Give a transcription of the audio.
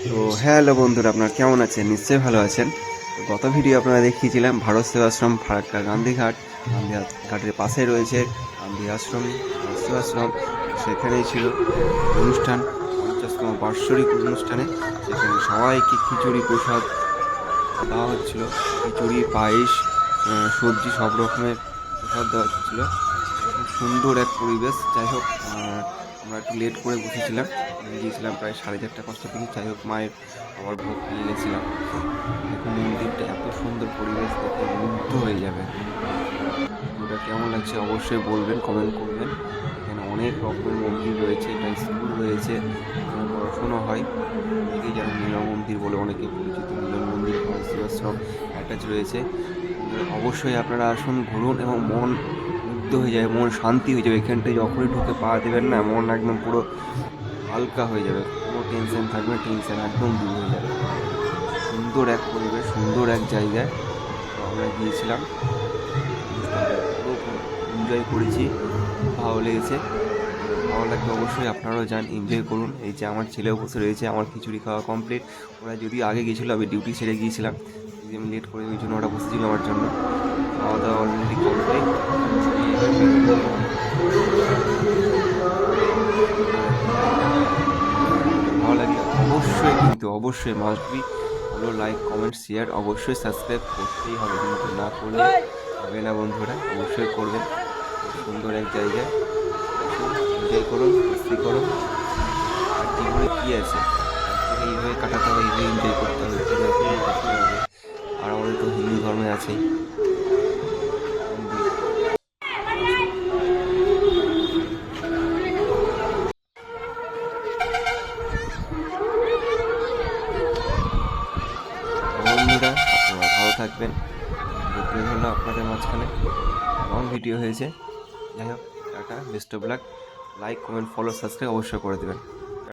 তো হ্যালো বন্ধুরা, আপনারা কেমন আছেন? নিশ্চয়ই ভালো আছেন। তো গত ভিডিও আপনারা দেখিয়েছিলাম ভারত সেবাশ্রম ফারাক্কা গান্ধীঘাটের পাশে রয়েছে গান্ধী আশ্রম, ভারত সেবাশ্রম। সেখানেই ছিল অনুষ্ঠান, 50তম বার্ষিক অনুষ্ঠানে। সেখানে সবাইকে খিচুড়ি প্রসাদ দেওয়া হচ্ছিল, খিচুড়ি, পায়েস, সবজি, সব রকমের প্রসাদ দেওয়া হচ্ছিল। খুব সুন্দর এক পরিবেশ। যাই হোক, আমরা একটু লেট করে বসেছিলাম, গিয়েছিলাম প্রায় 4:30-5টার দিকে। যাই হোক, মায়ের আবার ভোগ পেয়ে গেছিলাম। দেখুন মন্দিরটা, এত সুন্দর পরিবেশ, দেখে মুগ্ধ হয়ে যাবে। ভিডিওটা কেমন লাগছে অবশ্যই বলবেন, কমেন্ট করবেন। এখানে অনেক রকমের মন্দির রয়েছে, এটা স্কুল রয়েছে, এখানে পড়াশুনো হয়। অনেকেই জানেন মিলন মন্দির বলে অনেকে পরিচিত। মিলন মন্দির ভারত সেবাশ্রম অ্যাটাচ রয়েছে। অবশ্যই আপনারা আসুন, ঘুরুন এবং মন মুগ্ধ হয়ে যাবে, মন শান্তি হয়ে যাবে। এখানটায় যখনই ঢুকে পা দেবেন না, মন একদম পুরো হালকা হয়ে যাবে। কোনো টেনশন থাকবে না, টেনশন একদম দূর হয়ে যাবে। সুন্দর এক পরিবেশ, সুন্দর এক জায়গায়। তো আমরা গিয়েছিলাম, অনুষ্ঠানটা পুরো এনজয় করেছি, খুব ভালো লেগেছে। ভালো লাগবে অবশ্যই, আপনারাও যান, এনজয় করুন। এই যে আমার ছেলেও বসে রয়েছে, আমার খিচুড়ি খাওয়া কমপ্লিট। ওরা যদিও আগে গিয়েছিলো, আমি ডিউটি ছেড়ে গিয়েছিলাম, যদি আমি লেট করে, ওই জন্য ওরা বসেছিল আমার জন্য। খাওয়া দাওয়া অলরেডি কমপ্লিট। এইবার বেরোবো। সুন্দর একটা জায়গা। ভিডিওটা ভালো লাগলে অবশ্যই, কিন্তু অবশ্যই must be follow, like, comment, share, অবশ্যই সাবস্ক্রাইব করতেই হবে, কিন্তু না করলে হবে না বন্ধুরা, অবশ্যই করবেন। খুব সুন্দর এক জায়গায় আসুন, এনজয় করুন, মস্তি করুন। আর জীবনে কী আছে, লাইফটাকে এইভাবে কাটাতে হবে, এইভাবে এনজয় করতে হবে, ঘোরাঘুরি করতে হবে। আর আমাদের তো হিন্দু ধর্মে আছেই মন্দির। তো আসুন। তো বন্ধুরা, আপনারা ভালো থাকবেন। ভিডিও তুলে ধরলাম আপনাদের মাঝখানে, লং ভিডিও হয়েছে। যাই হোক, tata, best of luck. Like, comment, follow, subscribe অবশ্যই করে দেবেন।